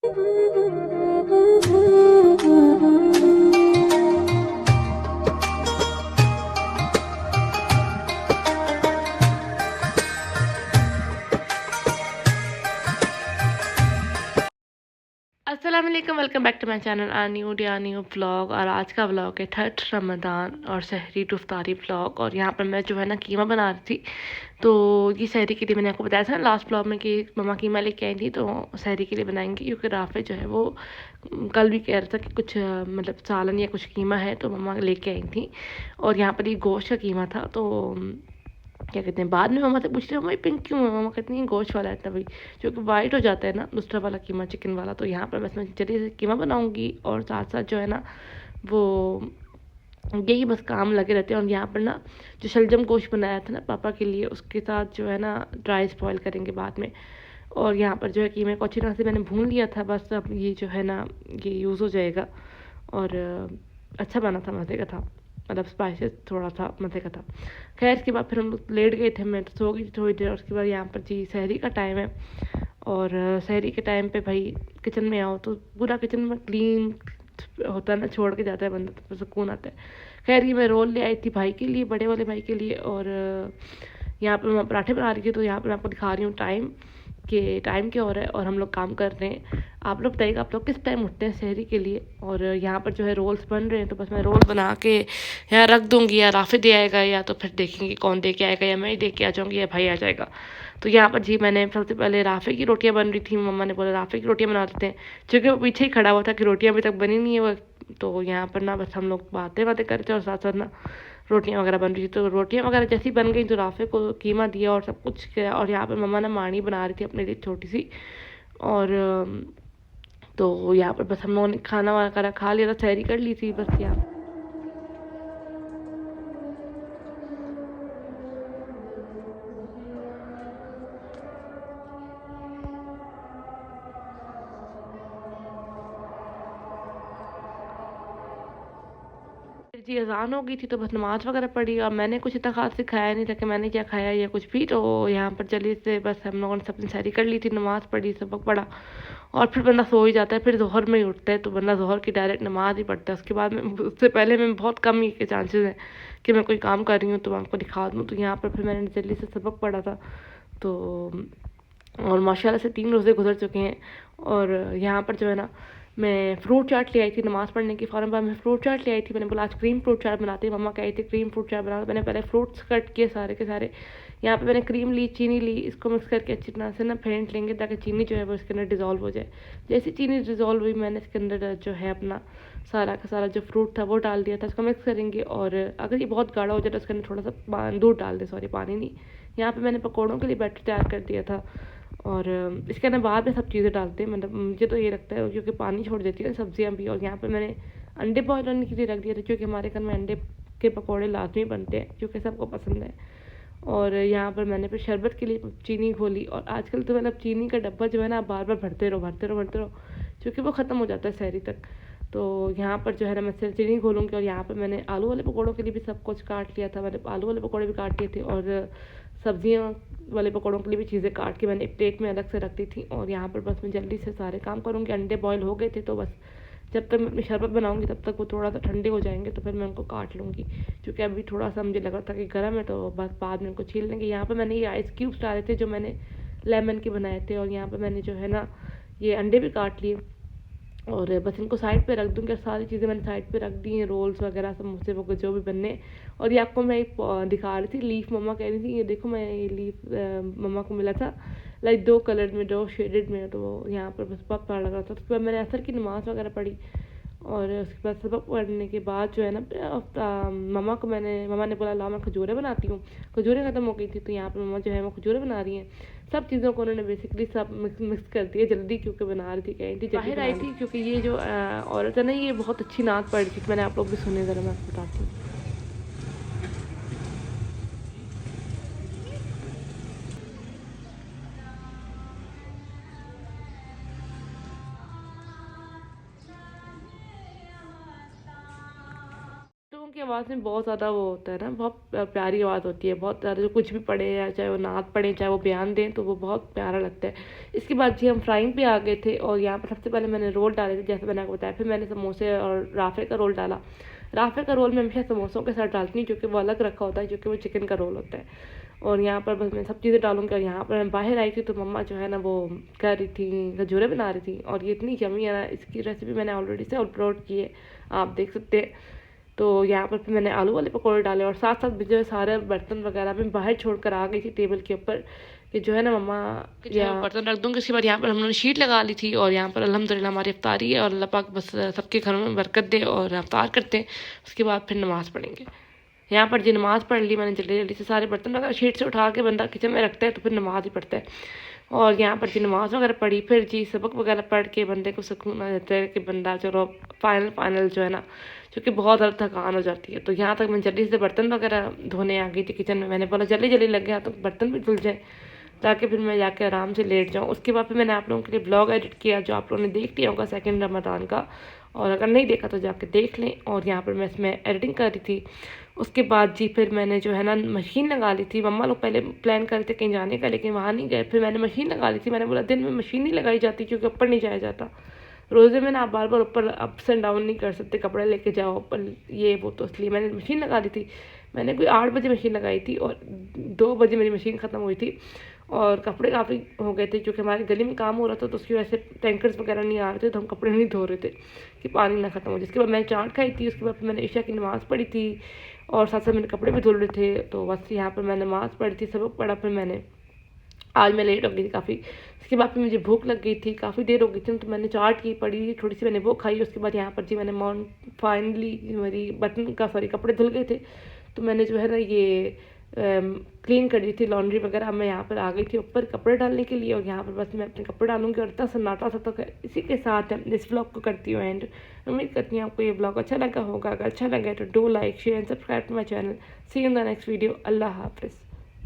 अस्सलाम वालेकुम, welcome back to my channel new vlog. और आज का व्लॉग है 3rd रमज़ान और सहरी टू इफ्तारी व्लॉग। और यहाँ पर मैं जो है ना कीमा बना रही थी। तो ये सहरी के लिए मैंने आपको बताया था ना लास्ट व्लॉग में कि मम्मा कीमा लेके आई थी, तो सहरी के लिए बनाएंगी क्योंकि राफे जो है वो कल भी कह रहा था कि कुछ मतलब सालन या कुछ कीमा है, तो मम्मा लेके आई थी। और यहाँ पर ये गोश्त का कीमा था। तो क्या कहते हैं, बाद में मम्मा से पूछ रहे मम्मा पिंक क्यों है, मम्मा कहती हैं गोश्त वाला है तभी, जो कि वाइट हो जाता है ना दूसरा वाला कीमा चिकन वाला। तो यहाँ पर बस मैं जल्दी से कीमा बनाऊँगी और साथ साथ जो है ना वो यही बस काम लगे रहते हैं। और यहाँ पर ना जो शलजम गोश्त बनाया था ना पापा के लिए, उसके साथ जो है ना ड्राई स्पॉयल करेंगे बाद में। और यहाँ पर जो है कीमे को अच्छी तरह से मैंने भून लिया था, बस अब ये जो है ना ये यूज़ हो जाएगा। और अच्छा बना था, मज़े का था, मतलब स्पाइसेस थोड़ा था, मज़े का था। खैर इसके बाद फिर हम लोग लेट गए थे, मैं तो सो गई थी थोड़ी देर। और उसके बाद यहाँ पर जी सहरी का टाइम है। और सहरी के टाइम पे भाई किचन में आओ तो पूरा किचन में क्लीन होता है ना, छोड़ के जाता है बंदा तो सुकून आता है। खैर ये मैं रोल ले आई थी भाई के लिए, बड़े वाले भाई के लिए। और यहाँ पर मैं पराठे बना रही थी। तो यहाँ पर मैं आपको दिखा रही हूँ टाइम क्या हो रहा है और हम लोग काम कर रहे हैं। आप लोग बताइएगा आप लोग किस टाइम उठते हैं सहरी के लिए। और यहाँ पर जो है रोल्स बन रहे हैं, तो बस मैं रोल बना के यहाँ रख दूँगी, या राफे दे आएगा, या तो फिर देखेंगे कौन दे के आएगा, या मैं ही दे के आ जाऊँगी, या भाई आ जाएगा। तो यहाँ पर जी मैंने सबसे पहले राफे की रोटियाँ बन रही थी, मम्मा ने बोला राफे की रोटियाँ बना देते हैं, क्योंकि वो पीछे ही खड़ा हुआ था कि रोटियाँ अभी तक बनी नहीं है वो। तो यहाँ पर ना बस हम लोग बातें बातें करते और साथ साथ ना रोटियाँ वगैरह बन रही थी। तो रोटियाँ वगैरह जैसी बन गई तो राफे को कीमा दिया और सब कुछ किया। और यहाँ पर मम्मा ना मानी बना रही थी अपने लिए छोटी सी। और तो यहाँ पर बस हम लोगों ने खाना वगैरह खा लिया था, तैयारी कर ली थी बस यहाँ। जी अज़ान हो गई थी तो बस नमाज़ वगैरह पढ़ी। और मैंने कुछ इतना ख़ास सिखाया नहीं था कि मैंने क्या खाया या कुछ भी। तो यहाँ पर चलिए से बस हम लोगों ने सबने सैरी कर ली थी, नमाज़ पढ़ी, सबक पढ़ा। और फिर बंदा सो ही जाता है, फिर ज़ोहर में ही उठता है, तो बंदा ज़ोहर की डायरेक्ट नमाज़ ही पढ़ता है। उसके बाद में उससे पहले में बहुत कम ही के चांसेस हैं कि मैं कोई काम कर रही हूँ तो मैं आपको दिखा दूँ। तो यहाँ पर फिर मैंने जल्दी से सबक पढ़ा था। तो और माशाल्लाह से 3 रोज़े गुजर चुके हैं। और यहाँ पर जो है ना मैं फ्रूट चाट ले आई थी, नमाज़ पढ़ने के फ़ौरन बाद मैं फ्रूट चाट ले आई थी। मैंने बोला आज क्रीम फ्रूट चाट बनाते हैं, मम्मा कही थी क्रीम फ्रूट चाट बना। मैंने पहले फ्रूट्स कट किए सारे के सारे। यहाँ पे मैंने क्रीम ली, चीनी ली, इसको मिक्स करके अच्छी तरह से ना फेंट लेंगे ताकि चीनी जो है वो इसके अंदर डिज़ोल्व हो जाए। जैसे चीनी डिज़ोल्व हुई मैंने इसके अंदर जो है अपना सारा का सारा जो फ्रूट था वो डाल दिया था, इसको मिक्स करेंगे। और अगर ये बहुत गाढ़ा हो जाए तो इसके अंदर थोड़ा सा दूध डाल दे, सॉरी पानी नहीं। यहाँ पे मैंने पकौड़ों के लिए बैटर तैयार कर दिया था। और इसके अंदर बाद में सब चीज़ें डालते हैं, मतलब मुझे तो ये लगता है क्योंकि पानी छोड़ देती है सब्जियां भी। और यहाँ पे मैंने अंडे बॉयल होने के लिए रख दिया था, क्योंकि हमारे घर में अंडे के पकौड़े लाजमी बनते हैं, क्योंकि सबको पसंद है। और यहाँ पर मैंने फिर शरबत के लिए चीनी घोली। और आजकल तो मतलब चीनी का डब्बा जो है ना आप बार बार भरते रहो भरते रहो भरते रहो, क्योंकि वो ख़त्म हो जाता है सहरी तक। तो यहाँ पर जो है ना मैं सिर्फ चीनी घोलूँगी। और यहाँ पर मैंने आलू वाले पकौड़ों के लिए भी सब कुछ काट लिया था, मैंने आलू वाले पकौड़े भी काट लिए थे। और सब्जियाँ वाले पकौड़ों के लिए भी चीज़ें काट के मैंने एक प्लेट में अलग से रख दी थी। और यहाँ पर बस मैं जल्दी से सारे काम करूँगी। अंडे बॉयल हो गए थे, तो बस जब तक मैं अपनी शरबत बनाऊँगी तब तक वो थोड़ा सा ठंडे हो जाएंगे, तो फिर मैं उनको काट लूँगी। क्योंकि अभी थोड़ा सा मुझे लग रहा था कि गर्म है, तो बस बाद में उनको छील लेंगे। यहाँ पर मैंने ये आइस क्यूब्स डाले थे जो मैंने लेमन के बनाए थे। और यहाँ पर मैंने जो है ना ये अंडे भी काट लिए। और बस इनको साइड पे रख दूँगी। और सारी चीज़ें मैंने साइड पे रख दी हैं, रोल्स वगैरह समोसे वो जो भी बनने। और ये आपको मैं एक दिखा रही थी लीफ, मम्मा कह रही थी ये देखो मैं ये लीफ मम्मा को मिला था लाइक 2 कलर में, 2 शेडेड में। तो यहाँ पर बस बहुत प्यारा लग रहा था। उसके बाद मैंने असर की नमाज़ वगैरह पढ़ी। और उसके बाद सबक पढ़ने के बाद जो है ना मम्मा ने बोला लाओ मैं खजूरें बनाती हूँ। खजूरें ख़त्म हो गई थी, तो यहाँ पर मम्मा जो है वो खजूरें बना रही हैं। सब चीज़ों को उन्होंने बेसिकली सब मिक्स कर दिया जल्दी, क्योंकि बना रही थी, कहीं थी बाहर आई थी। क्योंकि ये जो औरत है ना ये बहुत अच्छी नात पढ़ रही थी, मैंने आप लोग भी सुने, ज़रा मैं आपको बताती हूँ। की आवाज़ में बहुत ज़्यादा वो होता है ना, बहुत प्यारी आवाज़ होती है, बहुत ज़्यादा, जो कुछ भी पढ़े या चाहे वो नात पढ़े चाहे वो बयान दें तो वो बहुत प्यारा लगता है। इसके बाद जी हम फ्राइंग पे आ गए थे और यहाँ पर सबसे पहले मैंने रोल डाले थे, जैसे मैंने आपको बताया। फिर मैंने समोसे और राफ़े का रोल डाला। राफ़े का रोल मैं हमेशा समोसों के साथ डालती हूँ, क्योंकि वो अलग रखा होता है, क्योंकि वो चिकन का रोल होता है। और यहाँ पर बस मैं सब चीज़ें डालूँगी। और यहाँ पर मैं बाहर आई थी तो मम्मा जो है ना वो कर रही थी, खजूरें बना रही थी, और ये इतनी यम्मी है ना, इसकी रेसिपी मैंने ऑलरेडी से अपलोड की है, आप देख सकते हैं। तो यहाँ पर फिर मैंने आलू वाले पकौड़े डाले, और साथ साथ जो है सारे बर्तन वगैरह मैं बाहर छोड़कर आ गई थी टेबल के ऊपर, कि जो है ना मम्मा या बर्तन रख दूँगी। उसके बाद यहाँ पर हम लोगों ने शीट लगा ली थी, और यहाँ पर अल्हम्दुलिल्लाह हमारी इफ्तारी है, और अल्लाह पाक बस सबके घरों में बरकत दे और इफ्तार करते हैं। उसके बाद फिर नमाज़ पढ़ेंगे। यहाँ पर जी नमाज़ पढ़ ली मैंने, जल्दी जल्दी से सारे बर्तन वगैरह शीट से उठा के बंदा किचन में रखता है तो फिर नमाज़ ही पढ़ता है। और यहाँ पर जी नमाज़ वगैरह पढ़ी, फिर जी सबक वगैरह पढ़ के बंदे को सुकून आ जाता है कि बंदा चलो फाइनल जो है ना, क्योंकि बहुत ज़्यादा थकान हो जाती है। तो यहाँ तक मैं जल्दी से बर्तन वगैरह धोने आ गई थी किचन में। मैंने बोला जल्दी जल्दी लग गया तो बर्तन भी धुल जाए, ताकि फिर मैं जाके आराम से लेट जाऊँ। उसके बाद फिर मैंने आप लोगों के लिए ब्लॉग एडिट किया, जो आप लोगों ने देख लिया होगा सेकंड रमज़ान का, और अगर नहीं देखा तो जाके देख लें। और यहाँ पर मैं इसमें एडिटिंग कर रही थी। उसके बाद जी फिर मैंने जो है ना मशीन लगा ली थी। मम्मा लोग पहले प्लान कर रहे थे कहीं जाने का, लेकिन वहाँ नहीं गए। फिर मैंने मशीन लगा ली थी। मैंने बोला दिन में मशीन नहीं लगाई जाती, क्योंकि ऊपर नहीं जाया जाता। रोज़े में ना आप बार बार ऊपर अप्स एंड डाउन नहीं कर सकते, कपड़े लेके जाओ ऊपर, ये वो, तो इसलिए मैंने मशीन लगा ली थी। मैंने कोई 8 बजे मशीन लगाई थी, और 2 बजे मेरी मशीन ख़त्म हुई थी। और कपड़े काफ़ी हो गए थे, क्योंकि हमारी गली में काम हो रहा था, तो उसकी वजह से टैंकर्स वगैरह नहीं आ रहे थे, तो हम कपड़े नहीं धो रहे थे कि पानी ना ख़त्म हो। जिसके बाद मैंने चाट खाई थी। उसके बाद फिर मैंने ईशा की नमाज़ पढ़ी थी, और साथ साथ मैंने कपड़े भी धुल रहे थे। तो बस यहाँ पर मैंने नमाज़ पढ़ी थी, सबक पढ़ा। फिर मैंने आज मैं लेट हो गई थी काफ़ी। उसके बाद फिर मुझे भूख लग गई थी, काफ़ी देर हो गई थी, तो मैंने चाट की पड़ी थोड़ी सी, मैंने वो खाई। उसके बाद यहाँ पर जी मैंने फाइनली मेरी बर्तन का कपड़े धुल गए थे, तो मैंने जो है ना ये क्लीन कर दी थी लॉन्ड्री वगैरह। मैं यहाँ पर आ गई थी ऊपर कपड़े डालने के लिए, और यहाँ पर बस मैं अपने कपड़े डालूंगी, और इतना सन्नाटा सा। तो इसी के साथ इस ब्लॉग को करती हूँ एंड। उम्मीद करती हूँ आपको ये ब्लॉग अच्छा लगा होगा। अगर अच्छा लगे तो do like share and subscribe to my channel. See you in the next video. अल्लाह हाफिज़।